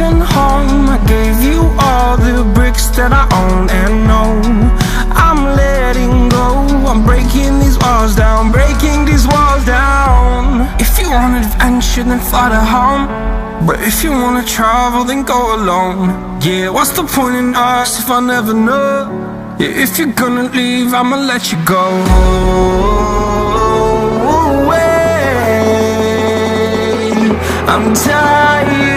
broken home. I gave you all the bricks that I own and know. I'm letting go, I'm breaking these walls down, breaking these walls down. If you want adventure, then fly to home. But if you wanna travel, then go alone. Yeah, what's the point in us if I never know? Yeah, if you're gonna leave, I'ma let you go. I'm tired